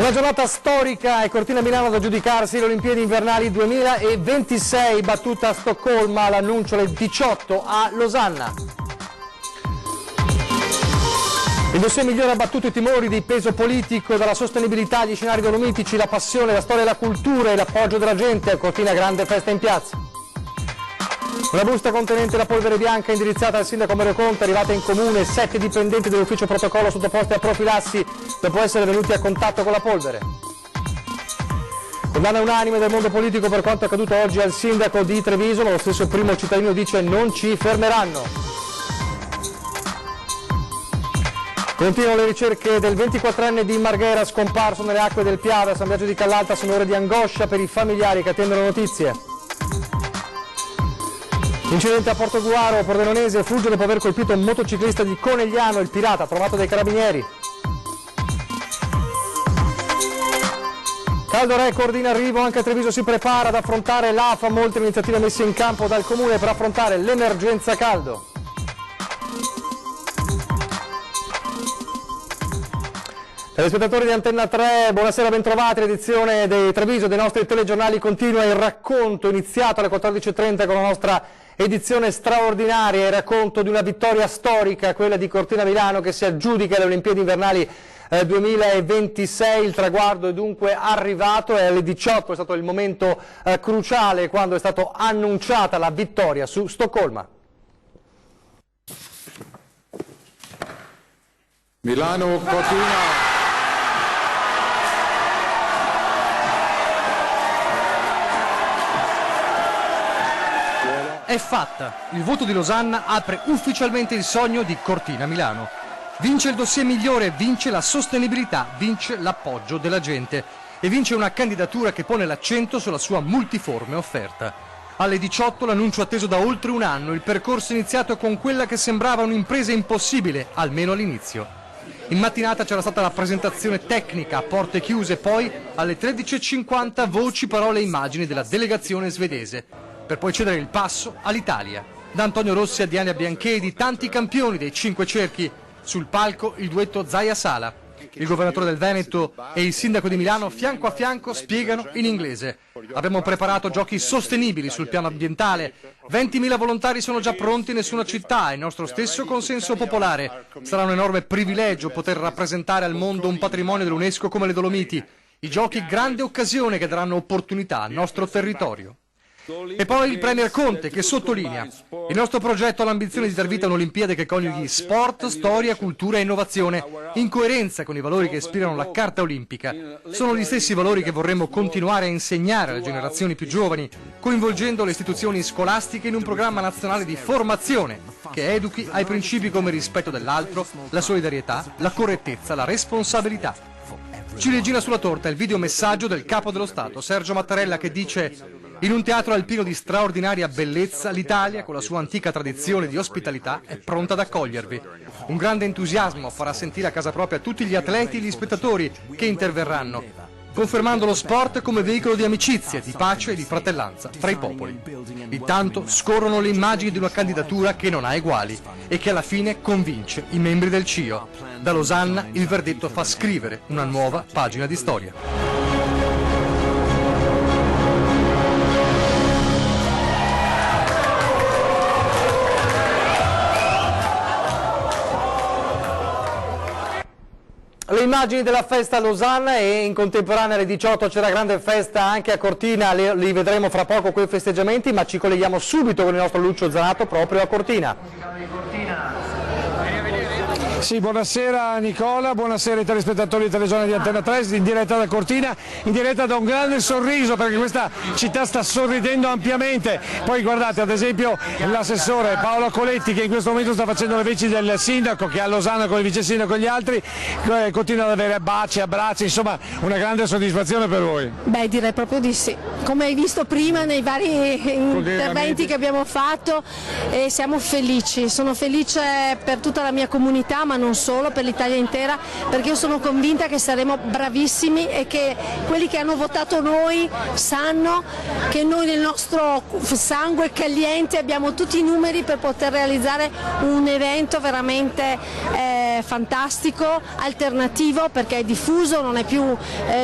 Una giornata storica e Cortina Milano da giudicarsi le Olimpiadi invernali 2026, battuta a Stoccolma, l'annuncio alle 18 a Losanna. Il dossier migliore ha battuto i timori di peso politico, dalla sostenibilità agli scenari dolomitici, la passione, la storia e la cultura e l'appoggio della gente. A Cortina grande festa in piazza. Una busta contenente la polvere bianca indirizzata al sindaco Mario Conte, arrivata in comune, 7 dipendenti dell'ufficio protocollo sottoposti a profilassi dopo essere venuti a contatto con la polvere. Condanna unanime del mondo politico per quanto accaduto oggi al sindaco di Treviso, ma lo stesso primo cittadino dice non ci fermeranno. Continuano le ricerche del 24enne di Marghera scomparso nelle acque del Piave a San Biagio di Callalta, sono ore di angoscia per i familiari che attendono notizie. Incidente a Portoguaro, Pordenonese fugge dopo aver colpito un motociclista di Conegliano, il pirata trovato dai carabinieri. Caldo record in arrivo, anche Treviso si prepara ad affrontare l'AFA, molte iniziative messe in campo dal comune per affrontare l'emergenza caldo. Telespettatori di Antenna 3, buonasera, bentrovati. L'edizione dei Treviso dei nostri telegiornali continua il racconto iniziato alle 14:30 con la nostra edizione straordinaria, il racconto di una vittoria storica, quella di Cortina Milano che si aggiudica le Olimpiadi invernali 2026. Il traguardo è dunque arrivato e alle 18 è stato il momento cruciale quando è stata annunciata la vittoria su Stoccolma. Milano, Cortina. È fatta. Il voto di Losanna apre ufficialmente il sogno di Cortina Milano. Vince il dossier migliore, vince la sostenibilità, vince l'appoggio della gente e vince una candidatura che pone l'accento sulla sua multiforme offerta. Alle 18 l'annuncio atteso da oltre un anno, il percorso iniziato con quella che sembrava un'impresa impossibile, almeno all'inizio. In mattinata c'era stata la presentazione tecnica a porte chiuse, poi alle 13:50 voci, parole e immagini della delegazione svedese, per poi cedere il passo all'Italia. Da Antonio Rossi a Diana Bianchedi, tanti campioni dei 5 cerchi. Sul palco il duetto Zaia Sala. Il governatore del Veneto e il sindaco di Milano fianco a fianco spiegano in inglese. Abbiamo preparato giochi sostenibili sul piano ambientale. 20.000 volontari sono già pronti in nessuna città, il nostro stesso consenso popolare. Sarà un enorme privilegio poter rappresentare al mondo un patrimonio dell'UNESCO come le Dolomiti. I giochi grande occasione che daranno opportunità al nostro territorio. E poi il Premier Conte che sottolinea: il nostro progetto ha l'ambizione di dar vita a un'Olimpiade che coniughi sport, storia, cultura e innovazione, in coerenza con i valori che ispirano la Carta Olimpica. Sono gli stessi valori che vorremmo continuare a insegnare alle generazioni più giovani, coinvolgendo le istituzioni scolastiche in un programma nazionale di formazione che educhi ai principi come il rispetto dell'altro, la solidarietà, la correttezza, la responsabilità. Ciliegina sulla torta il videomessaggio del Capo dello Stato, Sergio Mattarella, che dice: in un teatro alpino di straordinaria bellezza, l'Italia, con la sua antica tradizione di ospitalità, è pronta ad accogliervi. Un grande entusiasmo farà sentire a casa propria tutti gli atleti e gli spettatori che interverranno, confermando lo sport come veicolo di amicizia, di pace e di fratellanza tra i popoli. Intanto scorrono le immagini di una candidatura che non ha eguali e che alla fine convince i membri del CIO. Da Losanna il verdetto fa scrivere una nuova pagina di storia. Le immagini della festa a Losanna e in contemporanea alle 18 c'era grande festa anche a Cortina, li vedremo fra poco quei festeggiamenti, ma ci colleghiamo subito con il nostro Lucio Zanato proprio a Cortina. Sì, buonasera Nicola, buonasera ai telespettatori di Telegiornali di Antenna 3, in diretta da Cortina, in diretta da un grande sorriso perché questa città sta sorridendo ampiamente. Poi guardate ad esempio l'assessore Paolo Coletti che in questo momento sta facendo le veci del sindaco che è a Losanna con il vice sindaco e gli altri, continua ad avere baci, abbracci, insomma una grande soddisfazione per voi. Beh, direi proprio di sì. Come hai visto prima nei vari interventi che abbiamo fatto, siamo felici, sono felice per tutta la mia comunità, ma non solo, per l'Italia intera, perché io sono convinta che saremo bravissimi e che quelli che hanno votato noi sanno che noi nel nostro sangue caliente abbiamo tutti i numeri per poter realizzare un evento veramente fantastico, alternativo, perché è diffuso, non è più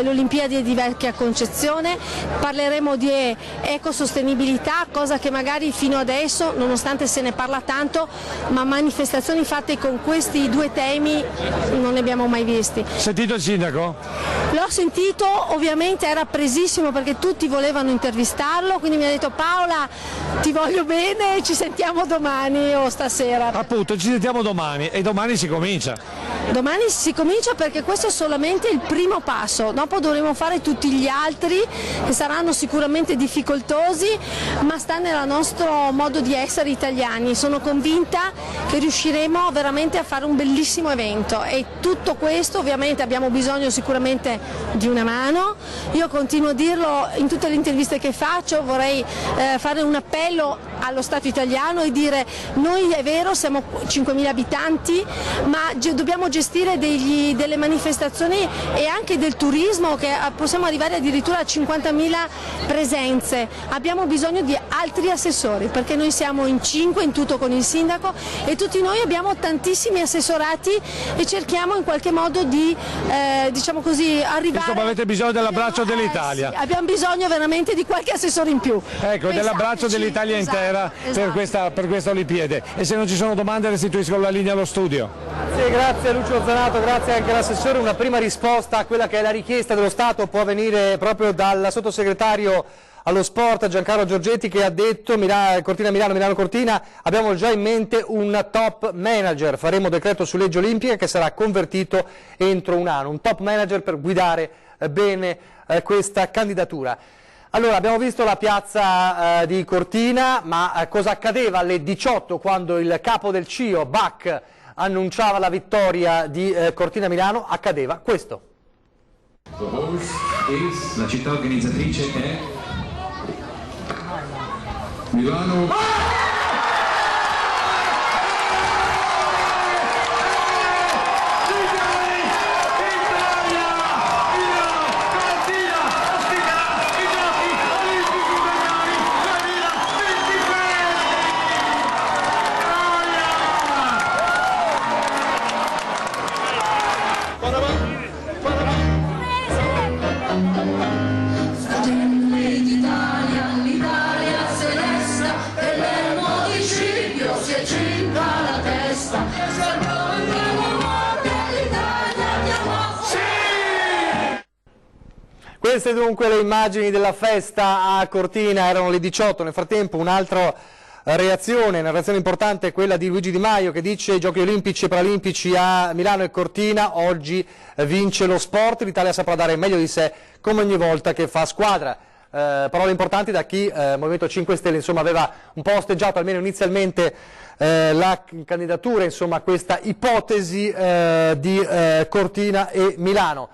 l'Olimpiadi di vecchia concezione. Parleremo di ecosostenibilità, cosa che magari fino adesso, nonostante se ne parla tanto, ma manifestazioni fatte con questi due temi non ne abbiamo mai visti. Sentito il sindaco? L'ho sentito, ovviamente era presissimo perché tutti volevano intervistarlo, quindi mi ha detto: Paola, ti voglio bene, ci sentiamo domani o stasera. Appunto, ci sentiamo domani e domani si comincia. Domani si comincia, perché questo è solamente il primo passo, dopo dovremo fare tutti gli altri che saranno sicuramente difficoltosi, ma sta nel nostro modo di essere italiani. Sono convinta che riusciremo veramente a fare un bellissimo evento, e tutto questo ovviamente abbiamo bisogno sicuramente di una mano. Io continuo a dirlo in tutte le interviste che faccio, vorrei fare un appello allo Stato italiano e dire: noi è vero siamo 5.000 abitanti, ma dobbiamo gestire delle manifestazioni e anche del turismo, che possiamo arrivare addirittura a 50.000 presenze. Abbiamo bisogno di altri assessori, perché noi siamo in 5 in tutto con il sindaco, e tutti noi abbiamo tantissimi assessorati e cerchiamo in qualche modo di diciamo così arrivare. Insomma, avete bisogno dell'abbraccio dell'Italia. Sì, abbiamo bisogno veramente di qualche assessore in più. Ecco, dell'abbraccio dell'Italia intera. Esatto. Per questa Olimpiade. E se non ci sono domande restituisco la linea allo studio. Grazie Lucio Zanato, grazie anche all'assessore. Una prima risposta a quella che è la richiesta dello Stato può venire proprio dal sottosegretario allo sport Giancarlo Giorgetti, che ha detto: Cortina Milano, Milano Cortina, abbiamo già in mente un top manager, faremo decreto su legge olimpica che sarà convertito entro un anno, un top manager per guidare bene questa candidatura. Allora, abbiamo visto la piazza di Cortina, ma cosa accadeva alle 18 quando il capo del CIO, Bach, annunciava la vittoria di Cortina Milano? Accadeva questo. La città organizzatrice è Milano. Queste dunque le immagini della festa a Cortina, erano le 18. Nel frattempo un'altra reazione, una reazione importante è quella di Luigi Di Maio, che dice: i giochi olimpici e paralimpici a Milano e Cortina, oggi vince lo sport, l'Italia saprà dare meglio di sé come ogni volta che fa squadra. Parole importanti da chi, Movimento 5 Stelle, insomma, aveva un po' osteggiato almeno inizialmente la candidatura, insomma, questa ipotesi di Cortina e Milano.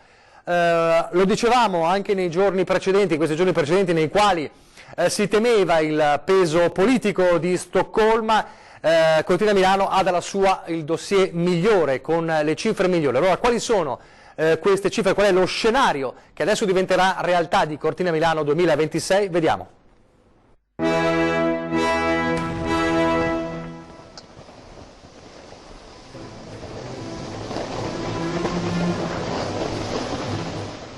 Lo dicevamo anche nei giorni precedenti, questi giorni precedenti nei quali si temeva il peso politico di Stoccolma. Cortina Milano ha dalla sua il dossier migliore, con le cifre migliori. Allora, quali sono queste cifre? Qual è lo scenario che adesso diventerà realtà di Cortina Milano 2026? Vediamo.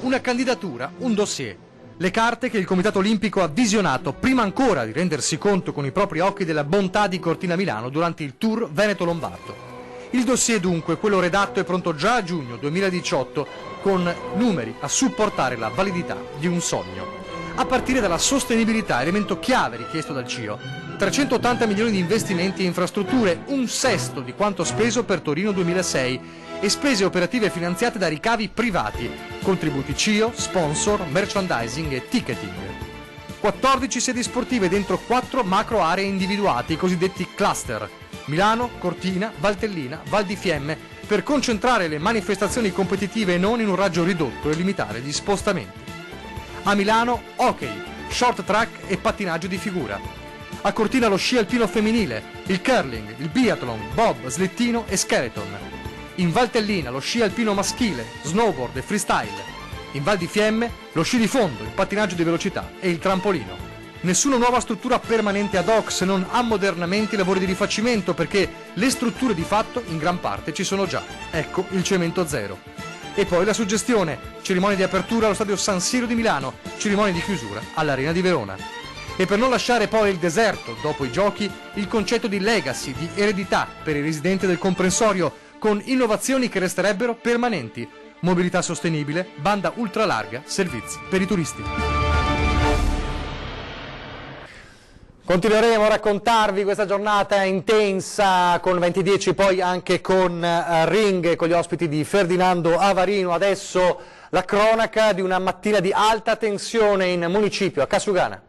Una candidatura, un dossier. Le carte che il Comitato Olimpico ha visionato prima ancora di rendersi conto con i propri occhi della bontà di Cortina Milano durante il Tour Veneto-Lombardo. Il dossier dunque, quello redatto e pronto già a giugno 2018, con numeri a supportare la validità di un sogno. A partire dalla sostenibilità, elemento chiave richiesto dal CIO. 380 milioni di investimenti e infrastrutture, un sesto di quanto speso per Torino 2006, e spese operative finanziate da ricavi privati, contributi CIO, sponsor, merchandising e ticketing. 14 sedi sportive dentro 4 macro aree individuate, i cosiddetti cluster: Milano, Cortina, Valtellina, Val di Fiemme, per concentrare le manifestazioni competitive e non in un raggio ridotto e limitare gli spostamenti. A Milano hockey, short track e pattinaggio di figura. A Cortina lo sci alpino femminile, il curling, il biathlon, bob, slittino e skeleton. In Valtellina lo sci alpino maschile, snowboard e freestyle. In Val di Fiemme lo sci di fondo, il pattinaggio di velocità e il trampolino. Nessuna nuova struttura permanente ad hoc se non ammodernamenti e lavori di rifacimento, perché le strutture di fatto in gran parte ci sono già. Ecco il cemento zero. E poi la suggestione, cerimonia di apertura allo stadio San Siro di Milano, cerimonia di chiusura all'Arena di Verona. E per non lasciare poi il deserto dopo i giochi, il concetto di legacy, di eredità per i residenti del comprensorio, con innovazioni che resterebbero permanenti. Mobilità sostenibile, banda ultralarga, servizi per i turisti. Continueremo a raccontarvi questa giornata intensa con 2010, poi anche con Ring, con gli ospiti di Ferdinando Avarino. Adesso la cronaca di una mattina di alta tensione in municipio, a Casugana.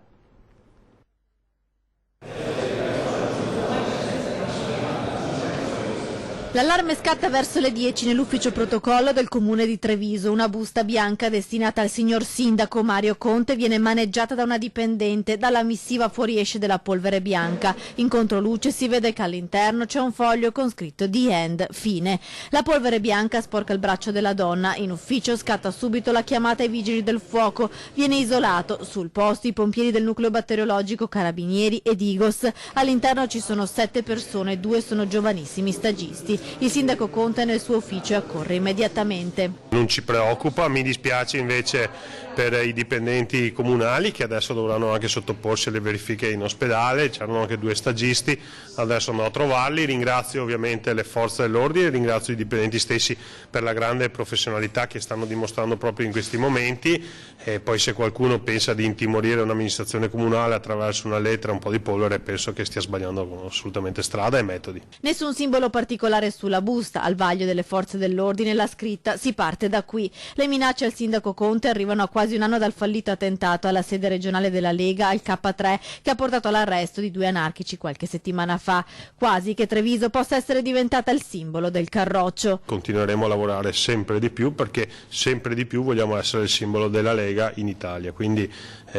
L'allarme scatta verso le 10 nell'ufficio protocollo del comune di Treviso. Una busta bianca destinata al signor sindaco Mario Conte viene maneggiata da una dipendente. Dalla missiva fuoriesce della polvere bianca. In controluce si vede che all'interno c'è un foglio con scritto "The End", fine. La polvere bianca sporca il braccio della donna. In ufficio scatta subito la chiamata ai vigili del fuoco. Viene isolato. Sul posto i pompieri del nucleo batteriologico, carabinieri ed Igos. All'interno ci sono 7 persone, 2 sono giovanissimi stagisti. Il sindaco Conte nel suo ufficio e accorre immediatamente. Non ci preoccupa, mi dispiace invece per i dipendenti comunali che adesso dovranno anche sottoporsi alle verifiche in ospedale. C'erano anche 2 stagisti, adesso andrò a trovarli. Ringrazio ovviamente le forze dell'ordine, ringrazio i dipendenti stessi per la grande professionalità che stanno dimostrando proprio in questi momenti. E poi se qualcuno pensa di intimorire un'amministrazione comunale attraverso una lettera e un po' di polvere, penso che stia sbagliando assolutamente strada e metodi. Nessun simbolo particolare sulla busta, al vaglio delle forze dell'ordine la scritta "Si parte da qui". Le minacce al sindaco Conte arrivano a quasi un anno dal fallito attentato alla sede regionale della Lega, al K3, che ha portato all'arresto di 2 anarchici qualche settimana fa. Quasi che Treviso possa essere diventata il simbolo del Carroccio. Continueremo a lavorare sempre di più perché sempre di più vogliamo essere il simbolo della Lega in Italia, quindi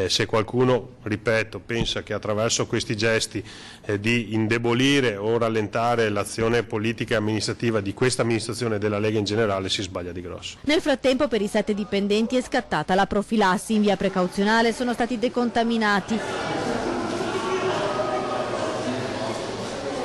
se qualcuno, ripeto, pensa che attraverso questi gesti di indebolire o rallentare l'azione politica e amministrativa di questa amministrazione e della Lega in generale, si sbaglia di grosso. Nel frattempo per i 7 dipendenti è scattata la profilassi. In via precauzionale sono stati decontaminati.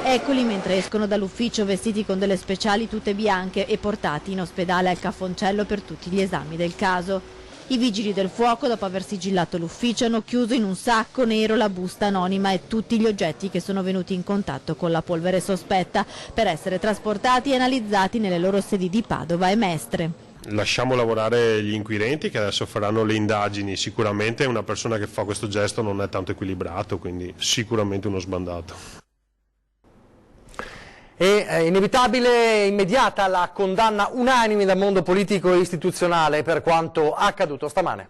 Eccoli mentre escono dall'ufficio vestiti con delle speciali tute bianche e portati in ospedale al Cafoncello per tutti gli esami del caso. I vigili del fuoco, dopo aver sigillato l'ufficio, hanno chiuso in un sacco nero la busta anonima e tutti gli oggetti che sono venuti in contatto con la polvere sospetta, per essere trasportati e analizzati nelle loro sedi di Padova e Mestre. Lasciamo lavorare gli inquirenti che adesso faranno le indagini. Sicuramente una persona che fa questo gesto non è tanto equilibrato, quindi sicuramente uno sbandato. È inevitabile e immediata la condanna unanime dal mondo politico e istituzionale per quanto accaduto stamane.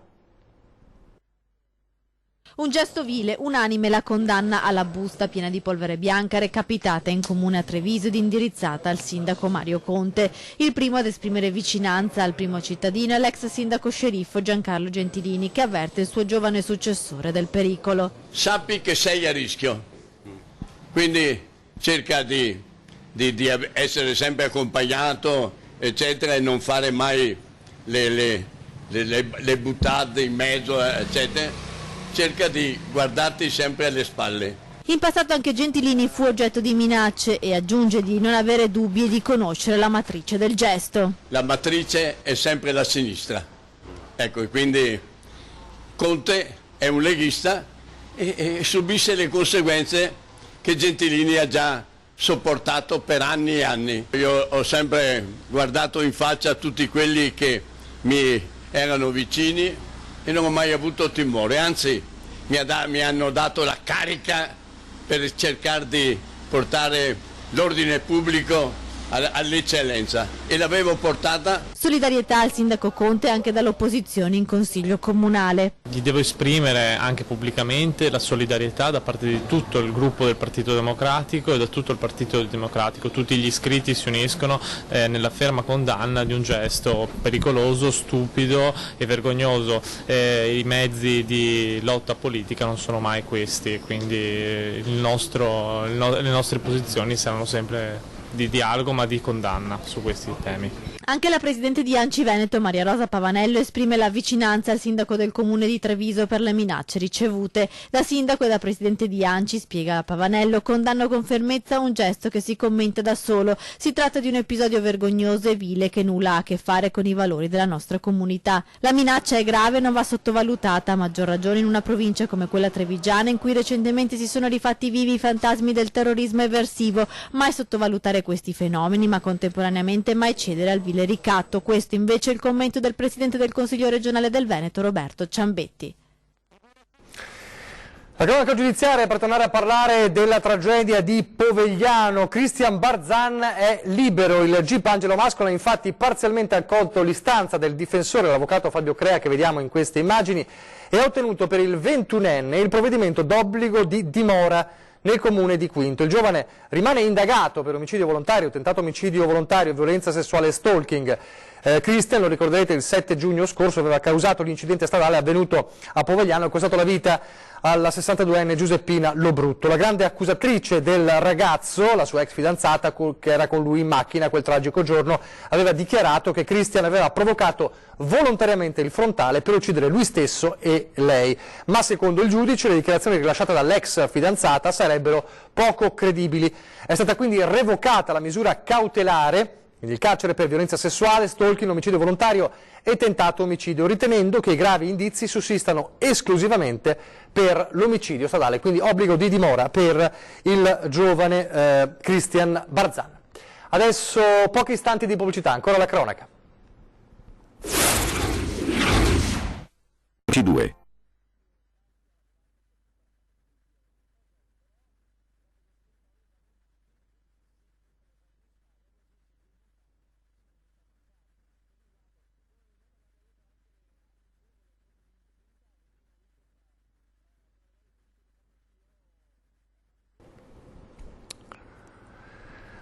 Un gesto vile, unanime la condanna alla busta piena di polvere bianca recapitata in comune a Treviso ed indirizzata al sindaco Mario Conte. Il primo ad esprimere vicinanza al primo cittadino è l'ex sindaco sceriffo Giancarlo Gentilini, che avverte il suo giovane successore del pericolo. Sappi che sei a rischio, quindi cerca di essere sempre accompagnato, eccetera, e non fare mai le buttate in mezzo, eccetera. Cerca di guardarti sempre alle spalle. In passato anche Gentilini fu oggetto di minacce e aggiunge di non avere dubbi e di conoscere la matrice del gesto. La matrice è sempre la sinistra. Ecco, quindi Conte è un leghista e subisce le conseguenze che Gentilini ha già sopportato per anni e anni. Io ho sempre guardato in faccia tutti quelli che mi erano vicini e non ho mai avuto timore, anzi mi hanno dato la carica per cercare di portare l'ordine pubblico all'eccellenza e l'avevo portata. Solidarietà al sindaco Conte anche dall'opposizione in consiglio comunale. Gli devo esprimere anche pubblicamente la solidarietà da parte di tutto il gruppo del Partito Democratico e da tutto il Partito Democratico. Tutti gli iscritti si uniscono nella ferma condanna di un gesto pericoloso, stupido e vergognoso. I mezzi di lotta politica non sono mai questi, quindi le nostre posizioni saranno sempre dialogo ma di condanna su questi temi. Anche la presidente di ANCI Veneto, Maria Rosa Pavanello, esprime la vicinanza al sindaco del comune di Treviso per le minacce ricevute. Da sindaco e da presidente di ANCI, spiega Pavanello, condanno con fermezza un gesto che si commenta da solo. Si tratta di un episodio vergognoso e vile che nulla ha a che fare con i valori della nostra comunità. La minaccia è grave e non va sottovalutata, a maggior ragione in una provincia come quella trevigiana in cui recentemente si sono rifatti vivi i fantasmi del terrorismo eversivo. Mai sottovalutare questi fenomeni, ma contemporaneamente mai cedere al vile ricatto. Questo invece è il commento del presidente del Consiglio regionale del Veneto, Roberto Ciambetti. La cronaca giudiziaria per tornare a parlare della tragedia di Povegliano. Cristian Barzan è libero. Il GIP Angelo Mascola ha infatti parzialmente accolto l'istanza del difensore, l'avvocato Fabio Crea, che vediamo in queste immagini, e ha ottenuto per il 21enne il provvedimento d'obbligo di dimora nel comune di Quinto. Il giovane rimane indagato per omicidio volontario, tentato omicidio volontario, violenza sessuale e stalking. Cristian, lo ricorderete, il 7 giugno scorso aveva causato l'incidente stradale avvenuto a Povegliano e costato la vita alla 62enne Giuseppina Lobrutto. La grande accusatrice del ragazzo, la sua ex fidanzata che era con lui in macchina quel tragico giorno, aveva dichiarato che Cristian aveva provocato volontariamente il frontale per uccidere lui stesso e lei. Ma secondo il giudice le dichiarazioni rilasciate dall'ex fidanzata sarebbero poco credibili. È stata quindi revocata la misura cautelare, quindi il carcere per violenza sessuale, stalking, omicidio volontario e tentato omicidio, ritenendo che i gravi indizi sussistano esclusivamente per l'omicidio stradale, quindi obbligo di dimora per il giovane Cristian Barzan. Adesso pochi istanti di pubblicità, ancora la cronaca. C2.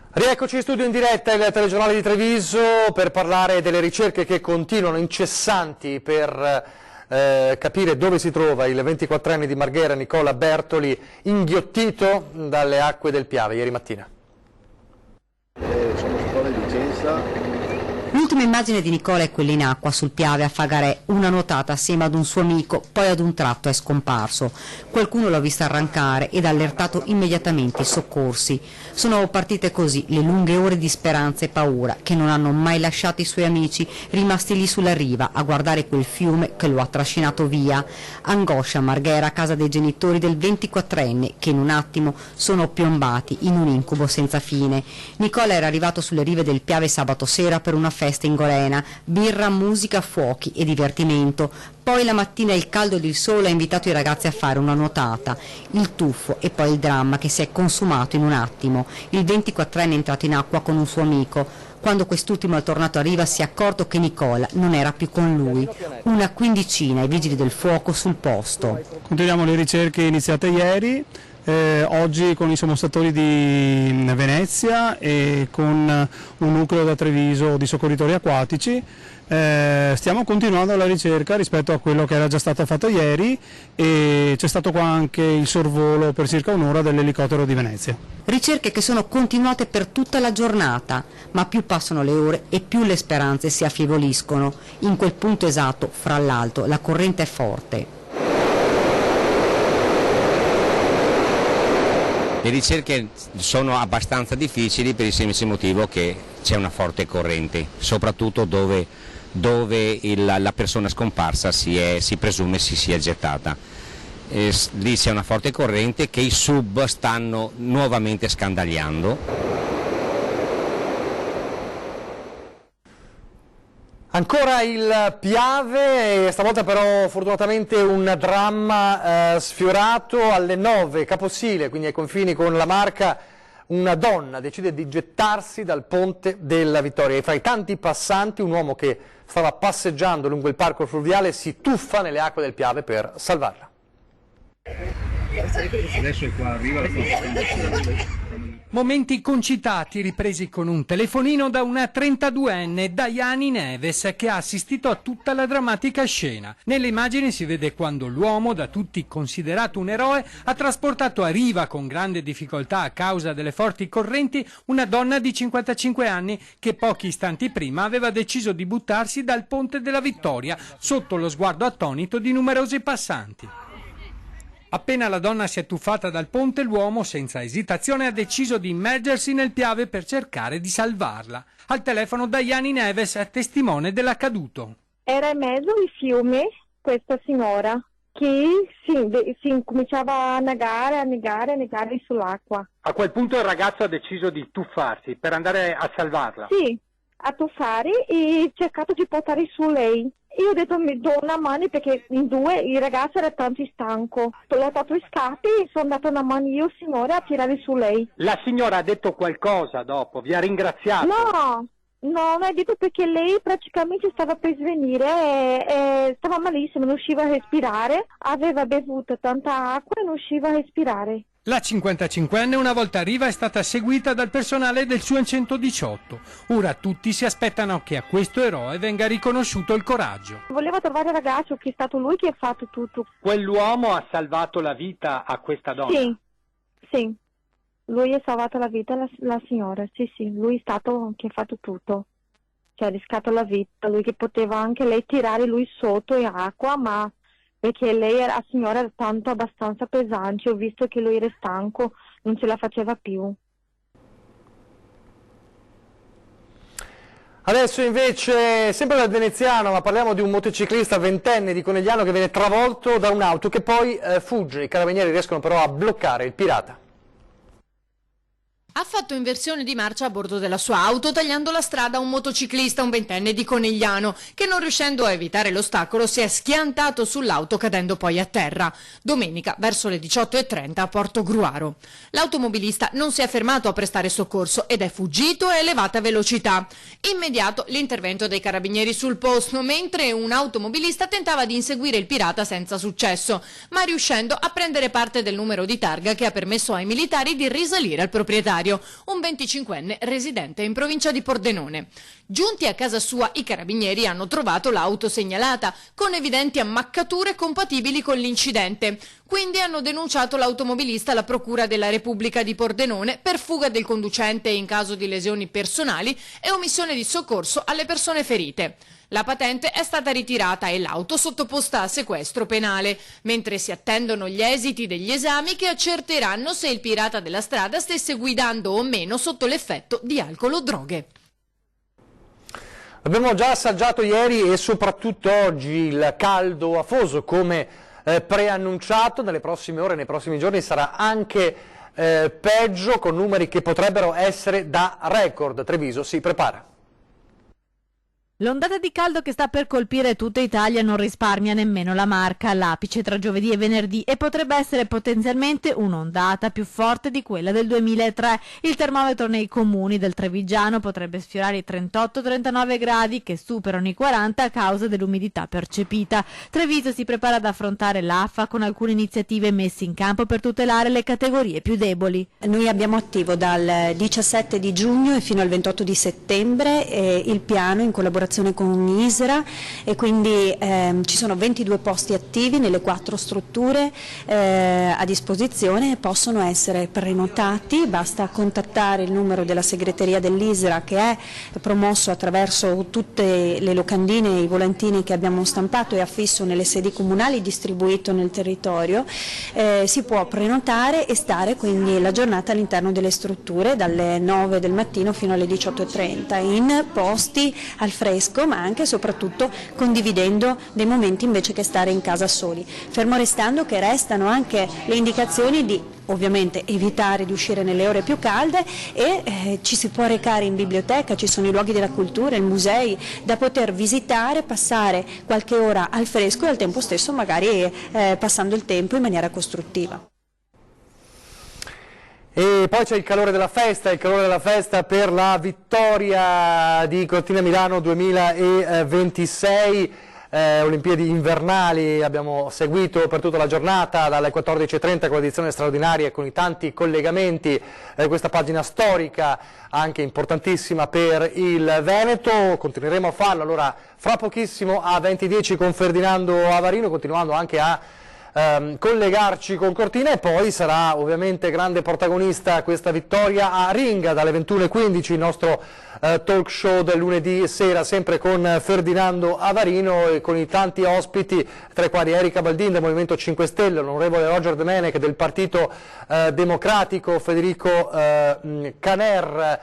Rieccoci in studio in diretta, il telegiornale di Treviso, per parlare delle ricerche che continuano incessanti per capire dove si trova il 24enne di Marghera, Nicola Bertoli, inghiottito dalle acque del Piave ieri mattina. Sono scuole di licenza. L'ultima immagine di Nicola è quella in acqua sul Piave a Fagarè, una nuotata assieme ad un suo amico, poi ad un tratto è scomparso. Qualcuno l'ha visto arrancare ed ha allertato immediatamente i soccorsi. Sono partite così le lunghe ore di speranza e paura che non hanno mai lasciato i suoi amici, rimasti lì sulla riva a guardare quel fiume che lo ha trascinato via. Angoscia a Marghera, a casa dei genitori del 24enne, che in un attimo sono piombati in un incubo senza fine. Nicola era arrivato sulle rive del Piave sabato sera per una festa in Golena, birra, musica, fuochi e divertimento. Poi la mattina il caldo ed il sole ha invitato i ragazzi a fare una nuotata, il tuffo e poi il dramma che si è consumato in un attimo. Il 24enne è entrato in acqua con un suo amico. Quando quest'ultimo è tornato a riva si è accorto che Nicola non era più con lui. Una quindicina i vigili del fuoco sul posto. Continuiamo le ricerche iniziate ieri. Oggi con i sommostatori di Venezia e con un nucleo da Treviso di soccorritori acquatici stiamo continuando la ricerca rispetto a quello che era già stato fatto ieri, e c'è stato qua anche il sorvolo per circa un'ora dell'elicottero di Venezia. Ricerche che sono continuate per tutta la giornata, ma più passano le ore e più le speranze si affievoliscono. In quel punto esatto, fra l'altro, la corrente è forte. Le ricerche sono abbastanza difficili per il semplice motivo che c'è una forte corrente, soprattutto dove la persona scomparsa si presume si sia gettata. Lì c'è una forte corrente che i sub stanno nuovamente scandagliando. Ancora il Piave, stavolta però fortunatamente un dramma sfiorato alle 9, Caposile, quindi ai confini con la Marca. Una donna decide di gettarsi dal ponte della Vittoria e fra i tanti passanti un uomo che stava passeggiando lungo il parco fluviale si tuffa nelle acque del Piave per salvarla. Adesso è qua, arriva la Momenti concitati ripresi con un telefonino da una 32enne, Daiani Neves, che ha assistito a tutta la drammatica scena. Nelle immagini si vede quando l'uomo, da tutti considerato un eroe, ha trasportato a riva con grande difficoltà a causa delle forti correnti una donna di 55 anni che pochi istanti prima aveva deciso di buttarsi dal Ponte della Vittoria sotto lo sguardo attonito di numerosi passanti. Appena la donna si è tuffata dal ponte, l'uomo, senza esitazione, ha deciso di immergersi nel Piave per cercare di salvarla. Al telefono Daiani Neves, testimone dell'accaduto. Era in mezzo al fiume questa signora che si cominciava a negare sull'acqua. A quel punto il ragazzo ha deciso di tuffarsi per andare a salvarla? Sì, a tuffare e cercato di portare su lei. Io ho detto mi do una mano perché in due il ragazzo era tanto stanco. L'ho dato i scappi e sono andata una mano io, signora, a tirare su lei. La signora ha detto qualcosa dopo? Vi ha ringraziato? No, non ha detto perché lei praticamente stava per svenire, stava malissimo, non riusciva a respirare, aveva bevuto tanta acqua e non riusciva a respirare. La 55enne una volta a riva è stata seguita dal personale del 118. Ora tutti si aspettano che a questo eroe venga riconosciuto il coraggio. Voleva trovare il ragazzo, che è stato lui che ha fatto tutto. Quell'uomo ha salvato la vita a questa donna? Sì. Lui ha salvato la vita alla signora, sì, lui è stato che ha fatto tutto. Cioè ha riscattato la vita, lui che poteva anche lei tirare lui sotto in acqua, ma perché lei la signora era tanto abbastanza pesante, ho visto che lui era stanco, non ce la faceva più. Adesso invece, sempre dal veneziano, ma parliamo di un motociclista ventenne di Conegliano che viene travolto da un'auto che poi fugge. I carabinieri riescono però a bloccare il pirata. Ha fatto inversione di marcia a bordo della sua auto tagliando la strada a un motociclista, un ventenne di Conegliano, che non riuscendo a evitare l'ostacolo si è schiantato sull'auto cadendo poi a terra. Domenica verso le 18:30 a Porto Gruaro. L'automobilista non si è fermato a prestare soccorso ed è fuggito a elevata velocità. Immediato l'intervento dei carabinieri sul posto, mentre un automobilista tentava di inseguire il pirata senza successo, ma riuscendo a prendere parte del numero di targa che ha permesso ai militari di risalire al proprietario, un 25enne residente in provincia di Pordenone. Giunti a casa sua, i carabinieri hanno trovato l'auto segnalata, con evidenti ammaccature compatibili con l'incidente. Quindi hanno denunciato l'automobilista alla Procura della Repubblica di Pordenone per fuga del conducente in caso di lesioni personali e omissione di soccorso alle persone ferite. La patente è stata ritirata e l'auto sottoposta a sequestro penale, mentre si attendono gli esiti degli esami che accerteranno se il pirata della strada stesse guidando o meno sotto l'effetto di alcol o droghe. Abbiamo già assaggiato ieri e soprattutto oggi il caldo afoso come preannunciato. Nelle prossime ore, nei prossimi giorni sarà anche peggio, con numeri che potrebbero essere da record. Treviso si prepara. L'ondata di caldo che sta per colpire tutta Italia non risparmia nemmeno la Marca, all'apice tra giovedì e venerdì, e potrebbe essere potenzialmente un'ondata più forte di quella del 2003. Il termometro nei comuni del Trevigiano potrebbe sfiorare i 38-39 gradi, che superano i 40 a causa dell'umidità percepita. Treviso si prepara ad affrontare l'AFA con alcune iniziative messe in campo per tutelare le categorie più deboli. Noi abbiamo attivo dal 17 di giugno e fino al 28 di settembre il piano in collaborazione con ISRA, e quindi ci sono 22 posti attivi nelle 4 strutture a disposizione, possono essere prenotati, basta contattare il numero della segreteria dell'ISRA che è promosso attraverso tutte le locandine e i volantini che abbiamo stampato e affisso nelle sedi comunali distribuito nel territorio. Si può prenotare e stare quindi la giornata all'interno delle strutture dalle 9 del mattino fino alle 18:30 in posti al fresco, ma anche e soprattutto condividendo dei momenti invece che stare in casa soli, fermo restando che restano anche le indicazioni di ovviamente evitare di uscire nelle ore più calde e ci si può recare in biblioteca, ci sono i luoghi della cultura, i musei da poter visitare, passare qualche ora al fresco e al tempo stesso magari passando il tempo in maniera costruttiva. E poi c'è il calore della festa per la vittoria di Cortina Milano 2026. Olimpiadi invernali, abbiamo seguito per tutta la giornata dalle 14:30 con l'edizione straordinaria e con i tanti collegamenti questa pagina storica anche importantissima per il Veneto. Continueremo a farlo allora fra pochissimo a 20:10 con Ferdinando Avarino, continuando anche a collegarci con Cortina, e poi sarà ovviamente grande protagonista questa vittoria a Ringa dalle 21:15, il nostro talk show del lunedì sera, sempre con Ferdinando Avarino e con i tanti ospiti, tra i quali Erika Baldin del Movimento 5 Stelle, l'onorevole Roger Domenech del Partito Democratico, Federico Caner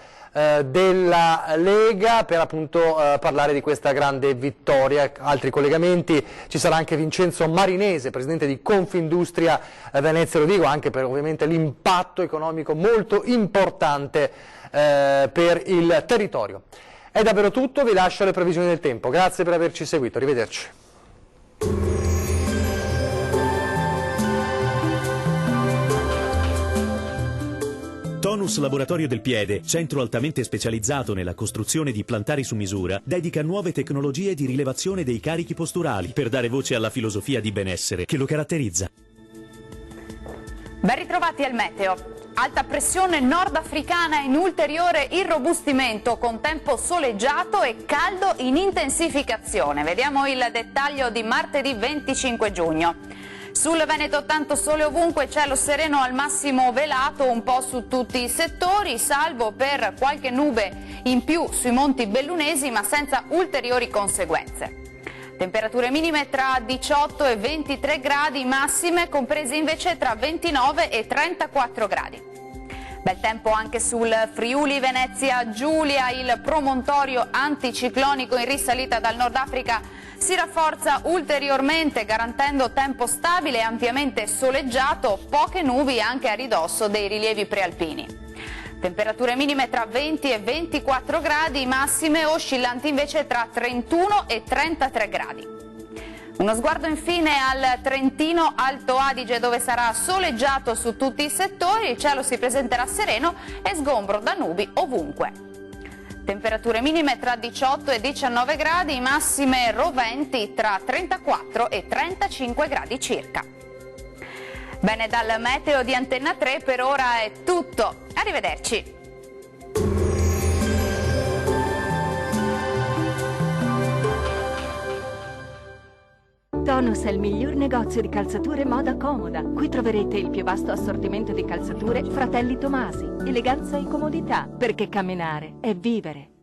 della Lega, per appunto parlare di questa grande vittoria. Altri collegamenti, ci sarà anche Vincenzo Marinese, presidente di Confindustria Venezia Rovigo, anche per ovviamente l'impatto economico molto importante per il territorio. È davvero tutto, vi lascio alle previsioni del tempo. Grazie per averci seguito, arrivederci. Tonus Laboratorio del Piede, centro altamente specializzato nella costruzione di plantari su misura, dedica nuove tecnologie di rilevazione dei carichi posturali per dare voce alla filosofia di benessere che lo caratterizza. Ben ritrovati al meteo. Alta pressione nordafricana in ulteriore irrobustimento con tempo soleggiato e caldo in intensificazione. Vediamo il dettaglio di martedì 25 giugno. Sul Veneto tanto sole ovunque, cielo sereno al massimo velato un po' su tutti i settori, salvo per qualche nube in più sui monti bellunesi, ma senza ulteriori conseguenze. Temperature minime tra 18 e 23 gradi, massime comprese invece tra 29 e 34 gradi. Bel tempo anche sul Friuli Venezia Giulia, il promontorio anticiclonico in risalita dal Nord Africa si rafforza ulteriormente garantendo tempo stabile e ampiamente soleggiato, poche nubi anche a ridosso dei rilievi prealpini. Temperature minime tra 20 e 24 gradi, massime oscillanti invece tra 31 e 33 gradi. Uno sguardo infine al Trentino Alto Adige, dove sarà soleggiato su tutti i settori, il cielo si presenterà sereno e sgombro da nubi ovunque. Temperature minime tra 18 e 19 gradi, massime roventi tra 34 e 35 gradi circa. Bene, dal meteo di Antenna 3 per ora è tutto. Arrivederci. Tonus è il miglior negozio di calzature moda comoda. Qui troverete il più vasto assortimento di calzature Fratelli Tomasi. Eleganza e comodità, perché camminare è vivere.